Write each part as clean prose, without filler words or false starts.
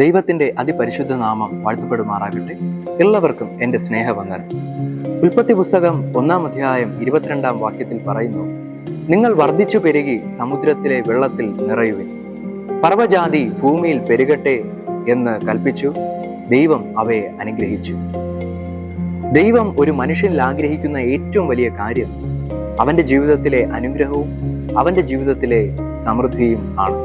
ദൈവത്തിന്റെ അതിപരിശുദ്ധ നാമം വാഴ്ത്തപ്പെടുമാറാകട്ടെ. എല്ലാവർക്കും എൻ്റെ സ്നേഹവന്ദനം. ഉൽപ്പത്തി പുസ്തകം 1-ാം അധ്യായം 22-ാം വാക്യത്തിൽ പറയുന്നു, നിങ്ങൾ വർദ്ധിച്ചു പെരുകി സമുദ്രത്തിലെ വെള്ളത്തിൽ നിറയുവിൻ, പർവ്വജാതി ഭൂമിയിൽ പെരുകട്ടെ എന്ന് കൽപ്പിച്ചു. ദൈവം അവയെ അനുഗ്രഹിച്ചു. ദൈവം ഒരു മനുഷ്യനിൽ ആഗ്രഹിക്കുന്ന ഏറ്റവും വലിയ കാര്യം അവന്റെ ജീവിതത്തിലെ അനുഗ്രഹവും അവന്റെ ജീവിതത്തിലെ സമൃദ്ധിയും ആണ്.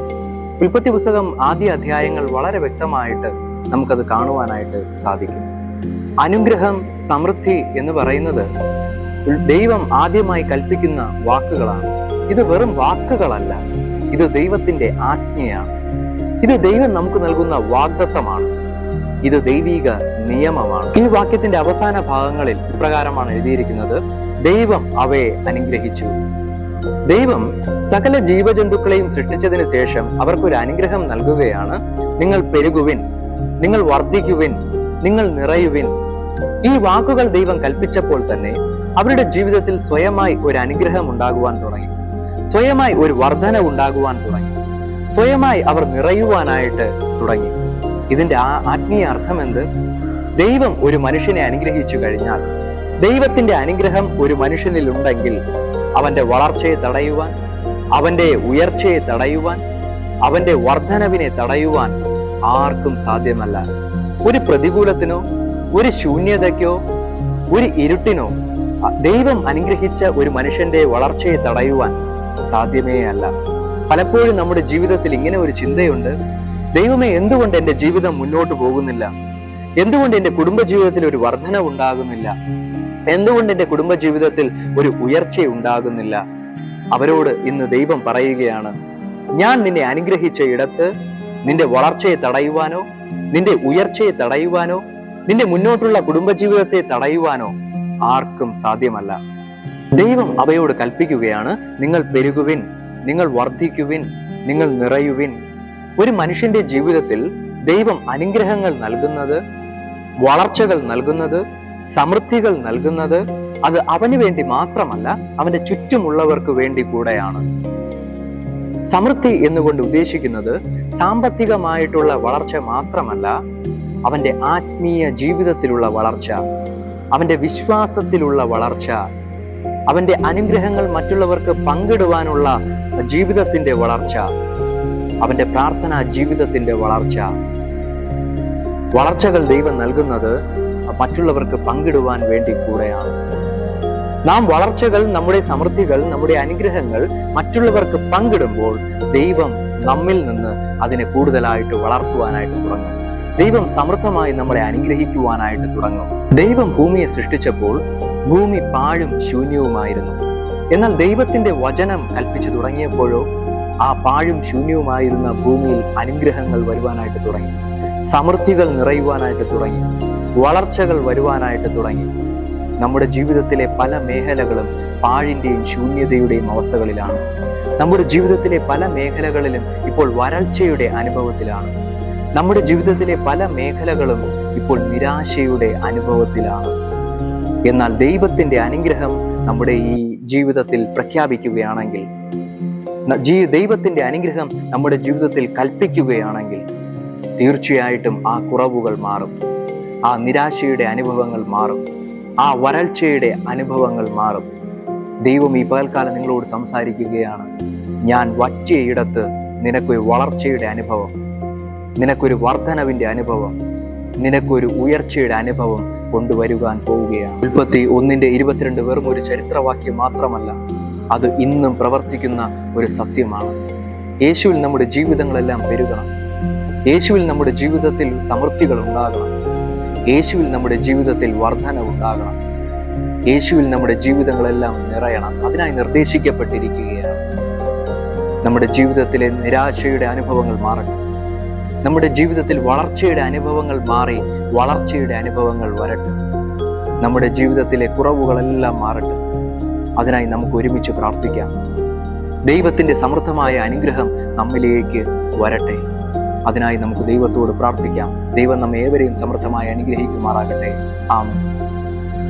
ഉൽപ്പത്തി പുസ്തകം ആദ്യ അധ്യായങ്ങൾ വളരെ വ്യക്തമായിട്ട് നമുക്കത് കാണുവാനായിട്ട് സാധിക്കും. അനുഗ്രഹം, സമൃദ്ധി എന്ന് പറയുന്നത് ദൈവം ആദ്യമായി കൽപ്പിക്കുന്ന വാക്കുകളാണ്. ഇത് വെറും വാക്കുകളല്ല, ഇത് ദൈവത്തിന്റെ ആജ്ഞയാണ്. ഇത് ദൈവം നമുക്ക് നൽകുന്ന വാഗ്ദത്തമാണ്. ഇത് ദൈവിക നിയമമാണ്. ഈ വാക്യത്തിന്റെ അവസാന ഭാഗങ്ങളിൽ ഇപ്രകാരമാണ് എഴുതിയിരിക്കുന്നത്, ദൈവം അവയെ അനുഗ്രഹിച്ചു. ദൈവം സകല ജീവജന്തുക്കളെയും സൃഷ്ടിച്ചതിന് ശേഷം അവർക്കൊരു അനുഗ്രഹം നൽകുകയാണ്. നിങ്ങൾ പെരുകുവിൻ, നിങ്ങൾ വർദ്ധിക്കുവിൻ, നിങ്ങൾ നിറയുവിൻ. ഈ വാക്കുകൾ ദൈവം കൽപ്പിച്ചപ്പോൾ തന്നെ അവരുടെ ജീവിതത്തിൽ സ്വയമായി ഒരു അനുഗ്രഹം ഉണ്ടാകുവാൻ തുടങ്ങി, സ്വയമായി ഒരു വർധന ഉണ്ടാകുവാൻ തുടങ്ങി, സ്വയമായി അവർ നിറയുവാനായിട്ട് തുടങ്ങി. ഇതിന്റെ ആത്മീയ അർത്ഥം എന്ത്? ദൈവം ഒരു മനുഷ്യനെ അനുഗ്രഹിച്ചു കഴിഞ്ഞാൽ, ദൈവത്തിന്റെ അനുഗ്രഹം ഒരു മനുഷ്യനിൽ ഉണ്ടെങ്കിൽ അവന്റെ വളർച്ചയെ തടയുവാൻ, അവന്റെ ഉയർച്ചയെ തടയുവാൻ, അവന്റെ വർധനവിനെ തടയുവാൻ ആർക്കും സാധ്യമല്ല. ഒരു പ്രതികൂലത്തിനോ ഒരു ശൂന്യതയ്ക്കോ ഒരു ഇരുട്ടിനോ ദൈവം അനുഗ്രഹിച്ച ഒരു മനുഷ്യന്റെ വളർച്ചയെ തടയുവാൻ സാധ്യമേ അല്ല. പലപ്പോഴും നമ്മുടെ ജീവിതത്തിൽ ഇങ്ങനെ ഒരു ചിന്തയുണ്ട്, ദൈവമേ, എന്തുകൊണ്ട് എൻ്റെ ജീവിതം മുന്നോട്ട് പോകുന്നില്ല? എന്തുകൊണ്ട് എൻ്റെ കുടുംബജീവിതത്തിൽ ഒരു വർധന ഉണ്ടാകുന്നില്ല? എന്തുകൊണ്ട് എൻ്റെ കുടുംബജീവിതത്തിൽ ഒരു ഉയർച്ച ഉണ്ടാകുന്നില്ല? അവരോട് ഇന്ന് ദൈവം പറയുകയാണ്, ഞാൻ നിന്നെ അനുഗ്രഹിച്ച ഇടത്ത് നിന്റെ വളർച്ചയെ തടയുവാനോ, നിന്റെ ഉയർച്ചയെ തടയുവാനോ, നിന്റെ മുന്നോട്ടുള്ള കുടുംബജീവിതത്തെ തടയുവാനോ ആർക്കും സാധ്യമല്ല. ദൈവം അവയോട് കൽപ്പിക്കുകയാണ്, നിങ്ങൾ പെരുകുവിൻ, നിങ്ങൾ വർദ്ധിക്കുവിൻ, നിങ്ങൾ നിറയുവിൻ. ഒരു മനുഷ്യന്റെ ജീവിതത്തിൽ ദൈവം അനുഗ്രഹങ്ങൾ നൽകുന്നത്, വളർച്ചകൾ നൽകുന്നത്, സമൃദ്ധികൾ നൽകുന്നത് അത് അവന് വേണ്ടി മാത്രമല്ല, അവന്റെ ചുറ്റുമുള്ളവർക്ക് വേണ്ടി കൂടെയാണ്. സമൃദ്ധി എന്നുകൊണ്ട് ഉദ്ദേശിക്കുന്നത് സാമ്പത്തികമായിട്ടുള്ള വളർച്ച മാത്രമല്ല, അവന്റെ ആത്മീയ ജീവിതത്തിലുള്ള വളർച്ച, അവന്റെ വിശ്വാസത്തിലുള്ള വളർച്ച, അവന്റെ അനുഗ്രഹങ്ങൾ മറ്റുള്ളവർക്ക് പങ്കിടുവാനുള്ള ജീവിതത്തിന്റെ വളർച്ച, അവന്റെ പ്രാർത്ഥനാ ജീവിതത്തിന്റെ വളർച്ച. വളർച്ചകൾ ദൈവം നൽകുന്നത് മറ്റുള്ളവർക്ക് പങ്കിടുവാൻ വേണ്ടി കൂടെയാണ്. നാം വളർച്ചകൾ, നമ്മുടെ സമൃദ്ധികൾ, നമ്മുടെ അനുഗ്രഹങ്ങൾ മറ്റുള്ളവർക്ക് പങ്കിടുമ്പോൾ ദൈവം നമ്മിൽ നിന്ന് അതിനെ കൂടുതലായിട്ട് വളർത്തുവാനായിട്ട് തുടങ്ങും. ദൈവം സമൃദ്ധമായി നമ്മളെ അനുഗ്രഹിക്കുവാനായിട്ട് തുടങ്ങും. ദൈവം ഭൂമിയെ സൃഷ്ടിച്ചപ്പോൾ ഭൂമി പാഴും ശൂന്യവുമായിരുന്നു. എന്നാൽ ദൈവത്തിന്റെ വചനം കൽപ്പിച്ചു തുടങ്ങിയപ്പോഴോ ആ പാഴും ശൂന്യവുമായിരുന്ന ഭൂമിയിൽ അനുഗ്രഹങ്ങൾ വരുവാനായിട്ട് തുടങ്ങി, സമൃദ്ധികൾ നിറയുവാനായിട്ട് തുടങ്ങി, വളർച്ചകൾ വരുവാനായിട്ട് തുടങ്ങി. നമ്മുടെ ജീവിതത്തിലെ പല മേഖലകളും പാഴിന്റെയും ശൂന്യതയുടെയും അവസ്ഥകളിലാണ്. നമ്മുടെ ജീവിതത്തിലെ പല മേഖലകളിലും ഇപ്പോൾ വരൾച്ചയുടെ അനുഭവത്തിലാണ്. നമ്മുടെ ജീവിതത്തിലെ പല മേഖലകളും ഇപ്പോൾ നിരാശയുടെ അനുഭവത്തിലാണ്. എന്നാൽ ദൈവത്തിന്റെ അനുഗ്രഹം നമ്മുടെ ഈ ജീവിതത്തിൽ പ്രഖ്യാപിക്കുകയാണെങ്കിൽ, ദൈവത്തിന്റെ അനുഗ്രഹം നമ്മുടെ ജീവിതത്തിൽ കൽപ്പിക്കുകയാണെങ്കിൽ തീർച്ചയായിട്ടും ആ കുറവുകൾ മാറും, ആ നിരാശയുടെ അനുഭവങ്ങൾ മാറും, ആ വരൾച്ചയുടെ അനുഭവങ്ങൾ മാറും. ദൈവം ഈ പകൽക്കാലം നിങ്ങളോട് സംസാരിക്കുകയാണ്, ഞാൻ വറ്റിയ ഇടത്ത് നിനക്കൊരു വളർച്ചയുടെ അനുഭവം, നിനക്കൊരു വർധനവിന്റെ അനുഭവം, നിനക്കൊരു ഉയർച്ചയുടെ അനുഭവം കൊണ്ടുവരുവാൻ പോവുകയാണ്. ഉൽപ്പത്തി 1:22 വെറും ഒരു ചരിത്രവാക്യം മാത്രമല്ല, അത് ഇന്നും പ്രവർത്തിക്കുന്ന ഒരു സത്യമാണ്. യേശുവിൽ നമ്മുടെ ജീവിതങ്ങളെല്ലാം പെരുകണം, യേശുവിൽ നമ്മുടെ ജീവിതത്തിൽ സമൃദ്ധികൾ ഉണ്ടാകണം, യേശുവിൽ നമ്മുടെ ജീവിതത്തിൽ വർധന ഉണ്ടാകണം, യേശുവിൽ നമ്മുടെ ജീവിതങ്ങളെല്ലാം നിറയണം. അതിനായി നിർദ്ദേശിക്കപ്പെട്ടിരിക്കുകയാണ്. നമ്മുടെ ജീവിതത്തിലെ നിരാശയുടെ അനുഭവങ്ങൾ മാറട്ടെ, നമ്മുടെ ജീവിതത്തിൽ വളർച്ചയുടെ അനുഭവങ്ങൾ മാറി വളർച്ചയുടെ അനുഭവങ്ങൾ വരട്ടെ, നമ്മുടെ ജീവിതത്തിലെ കുറവുകളെല്ലാം മാറട്ടെ. അതിനായി നമുക്ക് ഒരുമിച്ച് പ്രാർത്ഥിക്കാം. ദൈവത്തിന്റെ സമൃദ്ധമായ അനുഗ്രഹം നമ്മിലേക്ക് വരട്ടെ. അതിനായി നമുക്ക് ദൈവത്തോട് പ്രാർത്ഥിക്കാം. ദൈവം നമ്മെ ഏവരെയും സമൃദ്ധമായി അനുഗ്രഹിക്കുമാറാകട്ടെ. ആമേൻ.